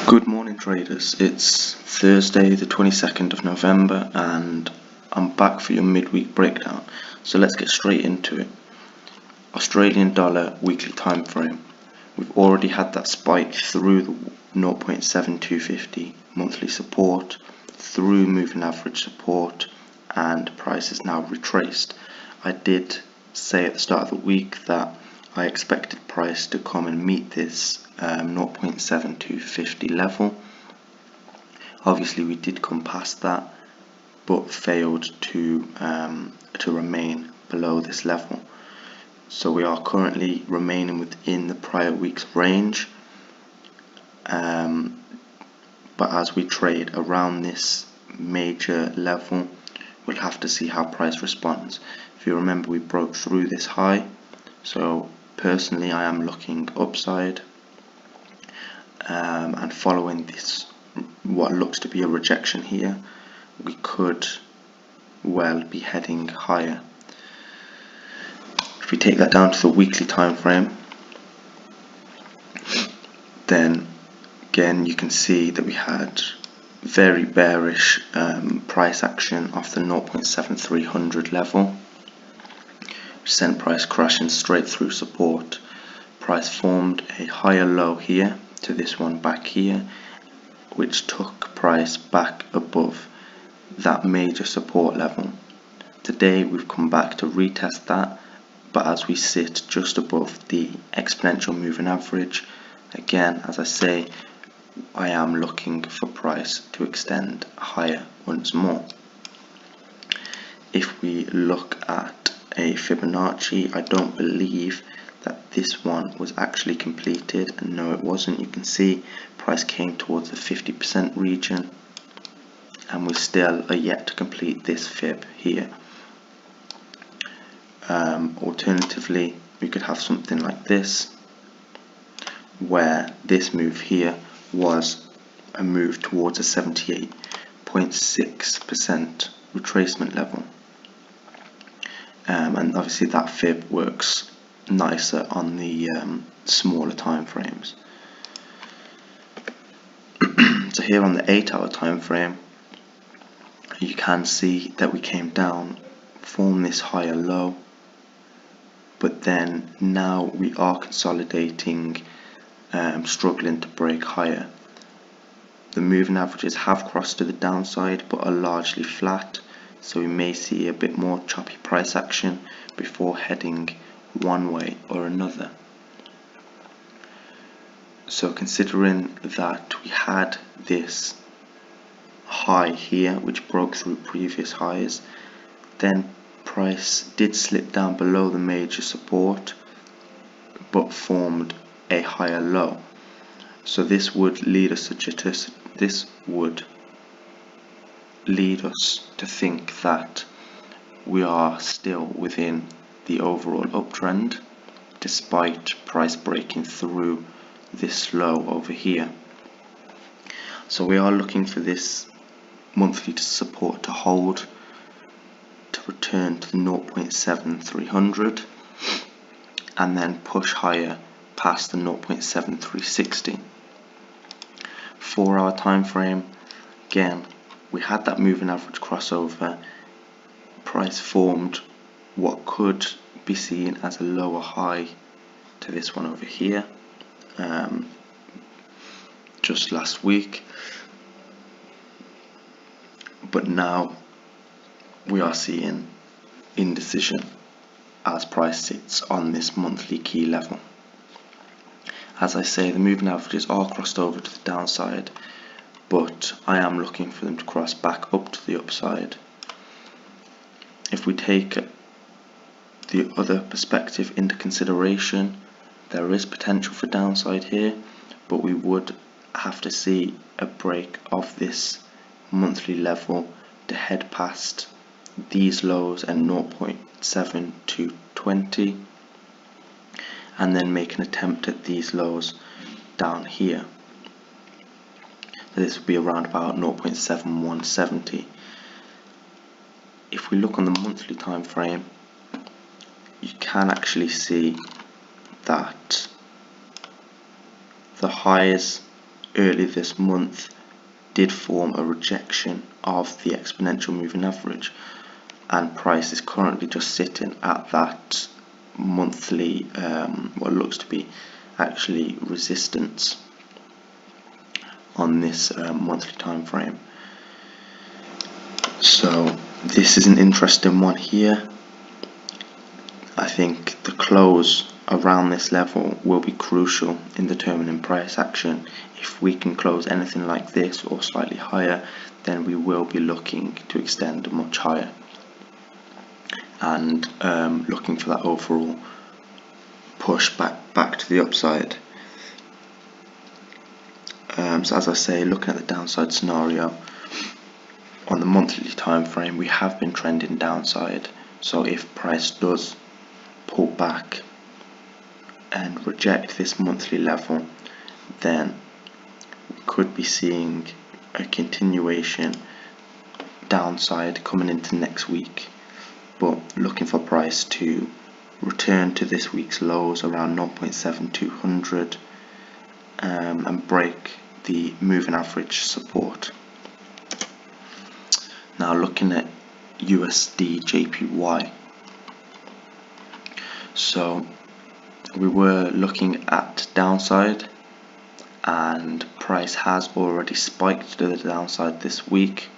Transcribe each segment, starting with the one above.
Good morning traders, it's Thursday the 22nd of November and I'm back for your midweek breakdown. So let's get straight into it. Australian dollar weekly time frame. We've already had that spike through the 0.7250 monthly support, through moving average support, and price is now retraced. I did say at the start of the week that I expected price to come and meet this 0.7250 level. Obviously we did come past that, but failed to remain below this level. So we are currently remaining within the prior week's range, but as we trade around this major level, we'll have to see how price responds. If you remember, we broke through this high, so personally I am looking upside, and following this what looks to be a rejection here, we could well be heading higher. If we take that down to the weekly time frame, then again you can see that we had very bearish price action off the 0.7300 level, which sent price crashing straight through support. Price formed a higher low here to this one back here, which took price back above that major support level. Today we've come back to retest that, but as we sit just above the exponential moving average, again, as I say, I am looking for price to extend higher once more. If we look at a Fibonacci, I don't believe that this one was actually completed, and no, it wasn't. You can see price came towards the 50% region, and we still are yet to complete this fib here. Alternatively, we could have something like this, where this move here was a move towards a 78.6% retracement level, and obviously that fib works nicer on the smaller time frames. So here on the 8-hour time frame, you can see that we came down, formed this higher low, but then now we are consolidating, struggling to break higher. The moving averages have crossed to the downside but are largely flat, so we may see a bit more choppy price action before heading one way or another. So considering that we had this high here which broke through previous highs, then price did slip down below the major support but formed a higher low. So this would lead us to think that we are still within the overall uptrend despite price breaking through this low over here. So we are looking for this monthly support to hold, to return to the 0.7300 and then push higher past the 0.7360. 4-hour time frame, again we had that moving average crossover. Price formed what could be seen as a lower high to this one over here just last week, but now we are seeing indecision as price sits on this monthly key level. As I say, the moving averages are crossed over to the downside, but I am looking for them to cross back up to the upside. If we take the other perspective into consideration, there is potential for downside here, but we would have to see a break of this monthly level to head past these lows at 0.7220 and then make an attempt at these lows down here. This would be around about 0.7170. If we look on the monthly time frame, you can actually see that the highs early this month did form a rejection of the exponential moving average, and price is currently just sitting at that monthly, what looks to be actually resistance on this monthly time frame. So this is an interesting one here. I think the close around this level will be crucial in determining price action. If we can close anything like this or slightly higher, then we will be looking to extend much higher and looking for that overall push back to the upside. So as I say, looking at the downside scenario on the monthly time frame, we have been trending downside. So if price does pull back and reject this monthly level, then we could be seeing a continuation downside coming into next week, but looking for price to return to this week's lows around 0.7200 and break the moving average support. Now looking at USDJPY, so we were looking at downside, and price has already spiked to the downside this week,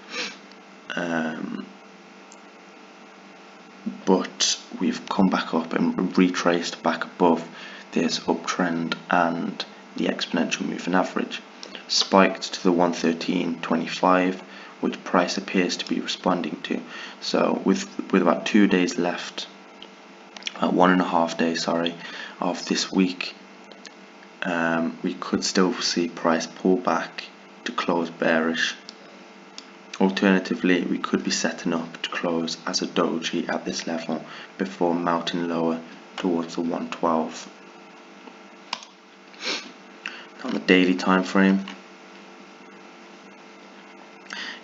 but we've come back up and retraced back above this uptrend and the exponential moving average, spiked to the 113.25, which price appears to be responding to. So with about 2 days left, 1.5 days, sorry, of this week, we could still see price pull back to close bearish. Alternatively, we could be setting up to close as a doji at this level before mounting lower towards the 112. On the daily time frame,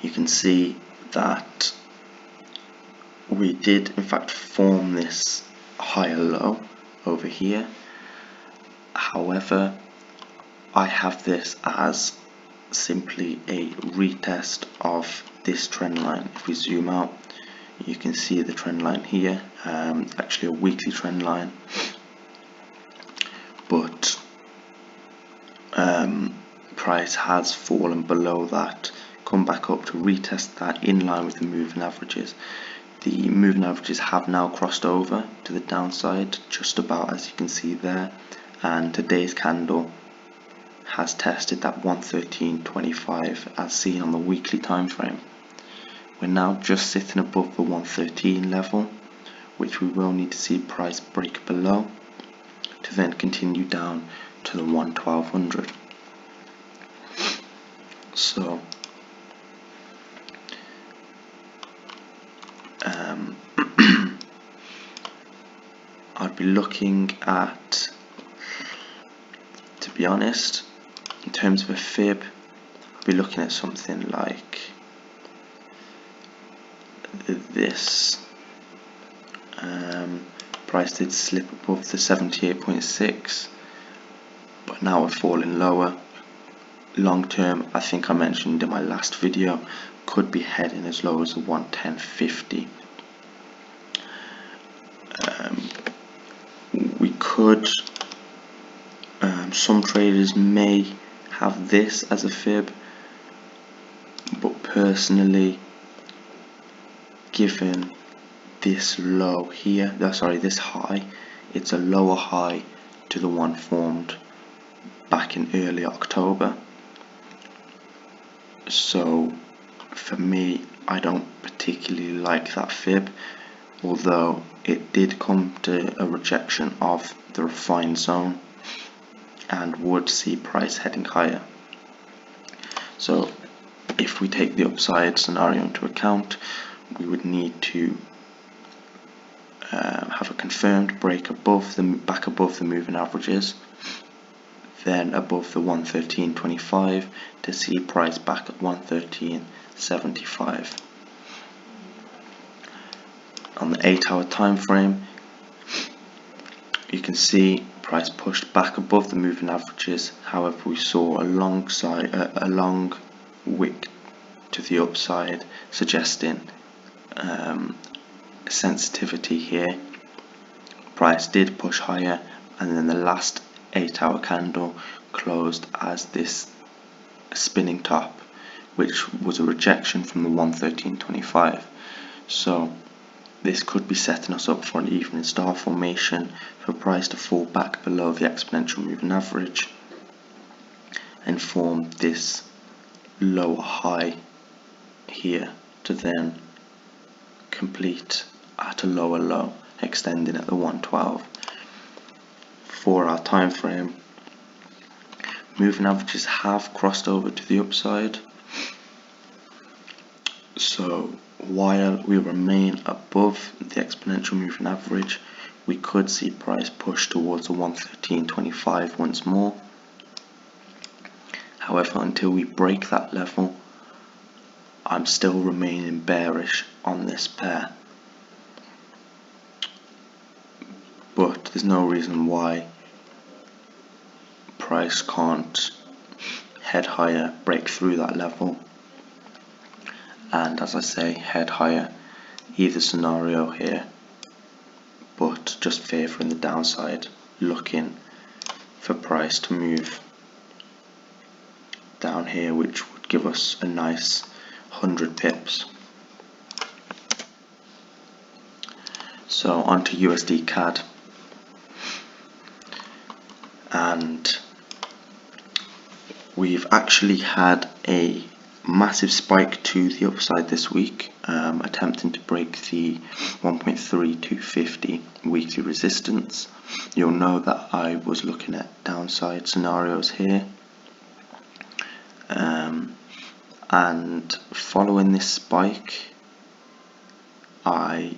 you can see that we did in fact form this higher low over here. However, I have this as simply a retest of this trend line. If we zoom out, you can see the trend line here, actually a weekly trend line, but price has fallen below that, come back up to retest that in line with the moving averages. The moving averages have now crossed over to the downside, just about, as you can see there, and today's candle has tested that 113.25 as seen on the weekly time frame. We're now just sitting above the 113 level, which we will need to see price break below to then continue down to the 1200. So I'd be looking at, to be honest, in terms of a fib, I'd be looking at something like this. Price did slip above the 78.6, but now we're falling lower. Long term, I think I mentioned in my last video, could be heading as low as the 110.50. We could, some traders may have this as a fib, but personally, given this low here, this high, it's a lower high to the one formed back in early October. So for me, I don't particularly like that fib, although it did come to a rejection of the refined zone and would see price heading higher. So if we take the upside scenario into account, we would need to have a confirmed break back above the moving averages, then above the 113.25 to see price back at 113.75. On the 8-hour time frame, you can see price pushed back above the moving averages. However, we saw a long wick to the upside, suggesting sensitivity here. Price did push higher, and then the last 8-hour candle closed as this spinning top, which was a rejection from the 113.25. So this could be setting us up for an evening star formation, for price to fall back below the exponential moving average and form this lower high here, to then complete at a lower low, extending at the 112. For our time frame, moving averages have crossed over to the upside, so while we remain above the exponential moving average, we could see price push towards the 113.25 once more. However, until we break that level, I'm still remaining bearish on this pair. But there's no reason why price can't head higher, break through that level, and as I say, head higher. Either scenario here, but just favouring the downside, looking for price to move down here, which would give us a nice 100 pips. So onto USDCAD, and we've actually had a massive spike to the upside this week, attempting to break the 1.3250 weekly resistance. You'll know that I was looking at downside scenarios here, and following this spike, I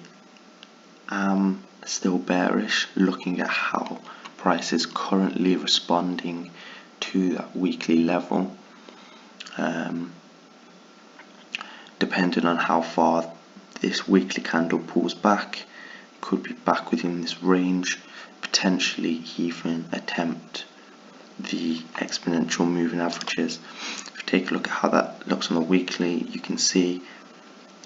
am still bearish, looking at how price is currently responding to that weekly level. Depending on how far this weekly candle pulls back, could be back within this range, potentially even attempt the exponential moving averages. If you take a look at how that looks on the weekly, you can see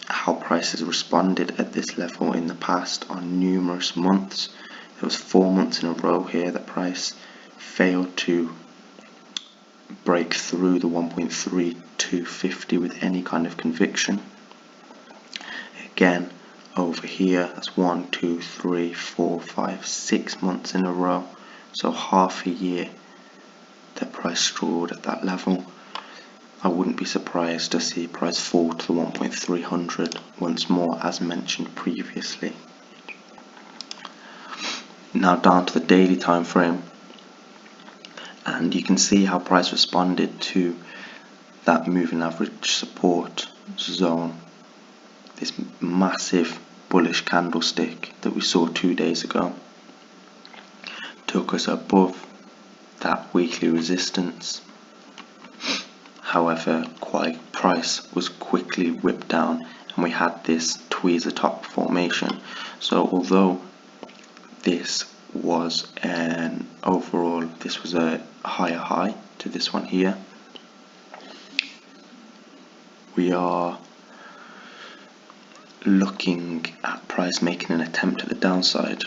how price has responded at this level in the past on numerous months. There was 4 months in a row here that price failed to break through the 1.3250 with any kind of conviction. Again, over here, that's 1, 2, 3, 4, 5, 6 months in a row, so half a year that price struggled at that level. I wouldn't be surprised to see price fall to the 1.300 once more, as mentioned previously. Now down to the daily time frame, and you can see how price responded to that moving average support zone, this massive bullish candlestick that we saw 2 days ago, took us above that weekly resistance. However, price was quickly whipped down, and we had this tweezer top formation. So although this was a higher high to this one here, we are looking at price making an attempt at the downside.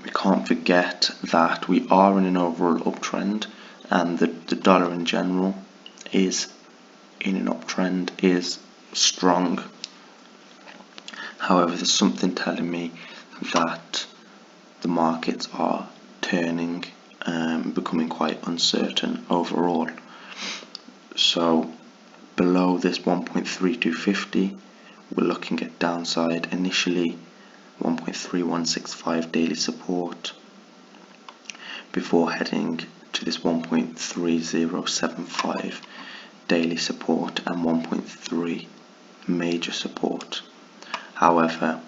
We can't forget that we are in an overall uptrend, and the dollar in general is in an uptrend, is strong. However, there's something telling me that the markets are turning, becoming quite uncertain overall. So below this 1.3250, we're looking at downside initially 1.3165 daily support, before heading to this 1.3075 daily support and 1.3 major support. However,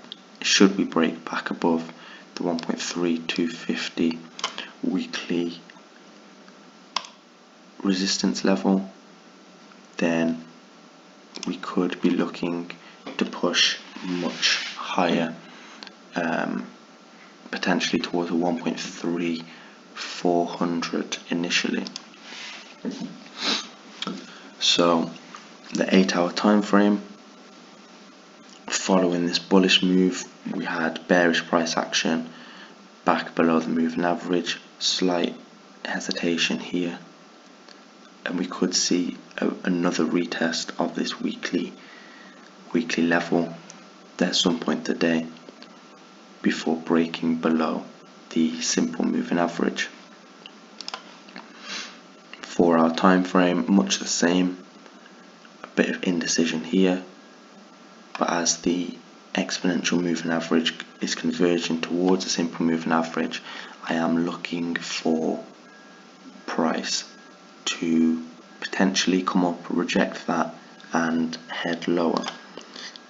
should we break back above the 1.3250 weekly resistance level, then we could be looking to push much higher potentially towards a 1.3400 initially. So the 8-hour time frame, following this bullish move, we had bearish price action back below the moving average, slight hesitation here, and we could see another retest of this weekly level at some point today before breaking below the simple moving average. 4-hour time frame, much the same, a bit of indecision here, but as the exponential moving average is converging towards a simple moving average, I am looking for price to potentially come up, reject that, and head lower.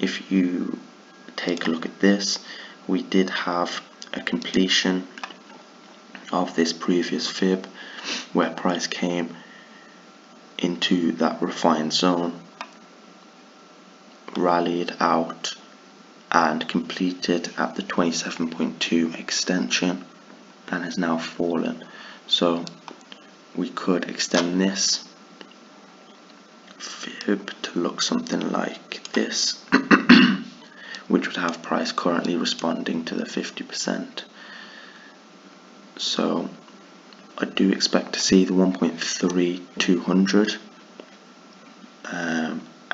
If you take a look at this, we did have a completion of this previous fib where price came into that refined zone, rallied out and completed at the 27.2 extension and has now fallen. So we could extend this fib to look something like this, which would have price currently responding to the 50%. So I do expect to see the 1.3200,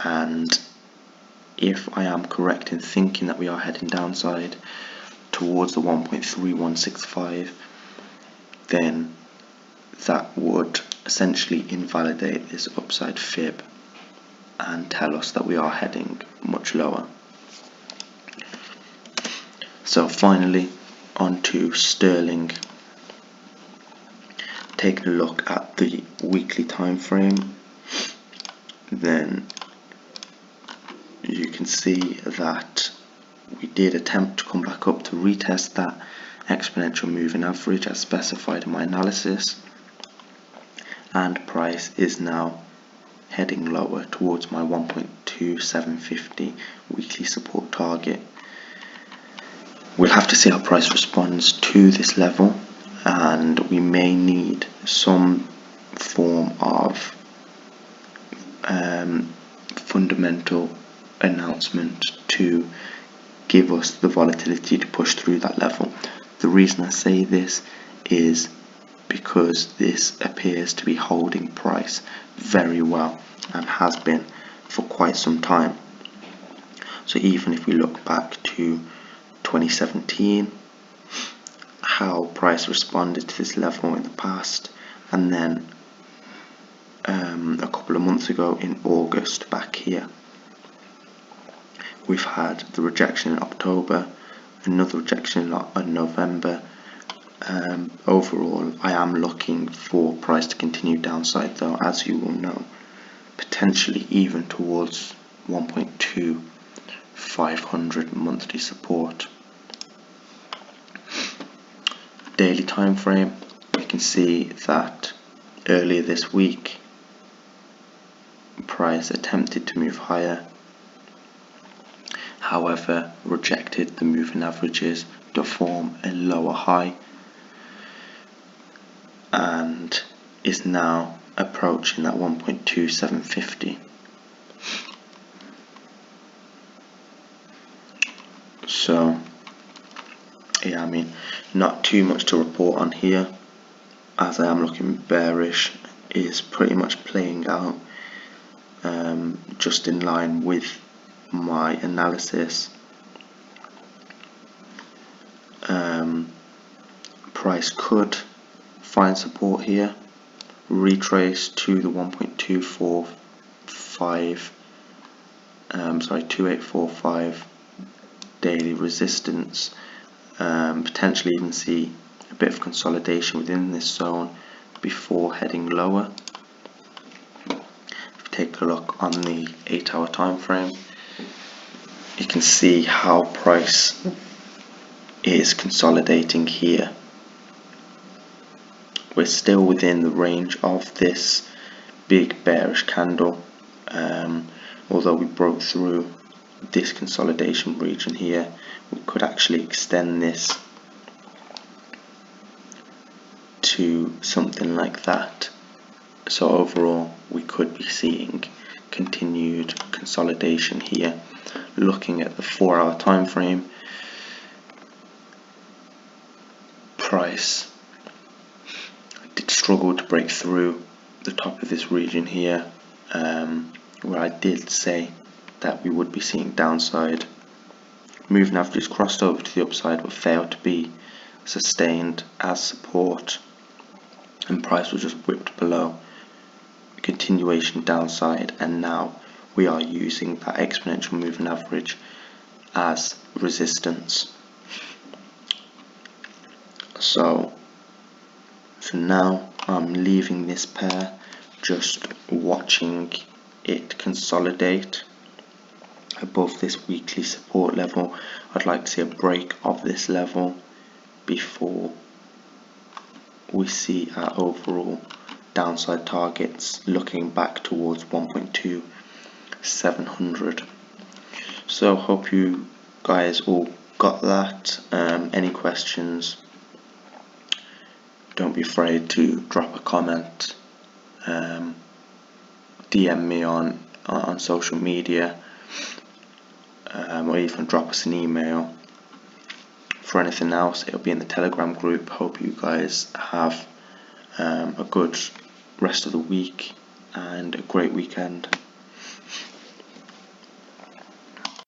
and if I am correct in thinking that we are heading downside towards the 1.3165, then that would essentially invalidate this upside fib and tell us that we are heading much lower. So finally, onto sterling. Taking a look at the weekly time frame, then you can see that we did attempt to come back up to retest that exponential moving average as specified in my analysis, and price is now heading lower towards my 1.2750 weekly support target. We'll have to see how price responds to this level, and we may need some form of fundamental announcement to give us the volatility to push through that level. The reason I say this is because this appears to be holding price very well and has been for quite some time. So even if we look back to 2017, how price responded to this level in the past, and then a couple of months ago in August back here, we've had the rejection in October, another rejection in November. Overall, I am looking for price to continue downside though, as you will know, potentially even towards 1.2500 monthly support. Daily time frame, we can see that earlier this week price attempted to move higher, however rejected the moving averages to form a lower high and is now approaching that 1.2750. So yeah, I mean, not too much to report on here, as I am looking bearish. Is pretty much playing out just in line with my analysis. Price could find support here, retrace to the 2845 daily resistance, potentially even see a bit of consolidation within this zone before heading lower. If you take a look on the 8-hour time frame, you can see how price is consolidating here. We're still within the range of this big bearish candle, although we broke through this consolidation region here. We could actually extend this to something like that. So overall we could be seeing continued consolidation here. Looking at the 4-hour time frame, price did struggle to break through the top of this region here, where I did say that we would be seeing downside. Moving averages crossed over to the upside but failed to be sustained as support, and price was just whipped below. Continuation downside, and now we are using that exponential moving average as resistance. So for now I'm leaving this pair, just watching it consolidate above this weekly support level. I'd like to see a break of this level before we see our overall downside targets looking back towards 1.2700. So hope you guys all got that. Any questions, don't be afraid to drop a comment, DM me on social media, or even drop us an email. For anything else, it'll be in the Telegram group. Hope you guys have a good rest of the week and a great weekend.